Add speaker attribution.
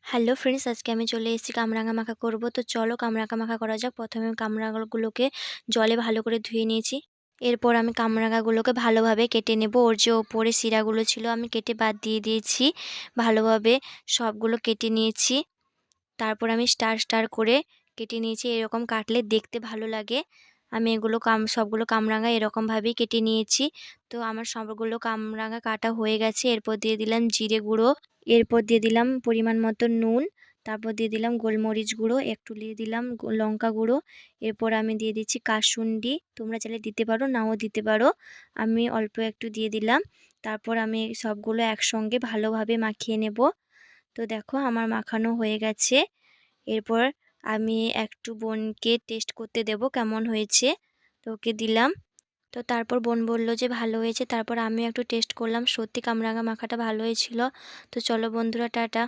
Speaker 1: Hello friends, আজকে আমি চলে এসেছি কামরাঙা মাখা করব। তো চলো কামরাঙা মাখা করা যাক। প্রথমে আমি কামরাঙাগুলোকে জলে ভালো করে ধুয়ে নিয়েছি। এরপর আমি কামরাঙাগুলোকে ভালোভাবে কেটে নেব। ওর যে ওপরে শিরাগুলো ছিল আমি কেটে বাদ দিয়ে দিয়েছি। ভালোভাবে সবগুলো কেটে নিয়েছি। তারপর আমি স্টার স্টার করে কেটে নিয়েছি। এরকম কাটলে দেখতে ভালো লাগে। আমি এগুলো সবগুলো কামরাঙা এরকমভাবেই কেটে নিয়েছি। তো আমার সবগুলো কামরাঙা কাটা হয়ে গেছে। এরপর দিয়ে দিলাম জিরে গুঁড়ো, এরপর দিয়ে দিলাম পরিমাণ মতো নুন, তারপর দিয়ে দিলাম গোলমরিচ গুঁড়ো, একটু দিয়ে দিলাম লঙ্কা গুঁড়ো। এরপর আমি দিয়ে দিচ্ছি কাসুন্দি, তোমরা চাইলে দিতে পারো, নাও দিতে পারো। আমি অল্প একটু দিয়ে দিলাম। তারপর আমি সবগুলো একসঙ্গে ভালোভাবে মাখিয়ে নেব। তো দেখো আমার মাখানো হয়ে গেছে। এরপর আমি একটু বোনকে টেস্ট করতে দেব কেমন হয়েছে। তো ওকে দিলাম। তো তারপর বোন বলল যে ভালো হয়েছে। তারপর আমিও একটু টেস্ট করলাম। সত্যি কামরাঙা মাখাটা ভালো হয়েছিল। তো চলো বন্ধুরা, টাটা।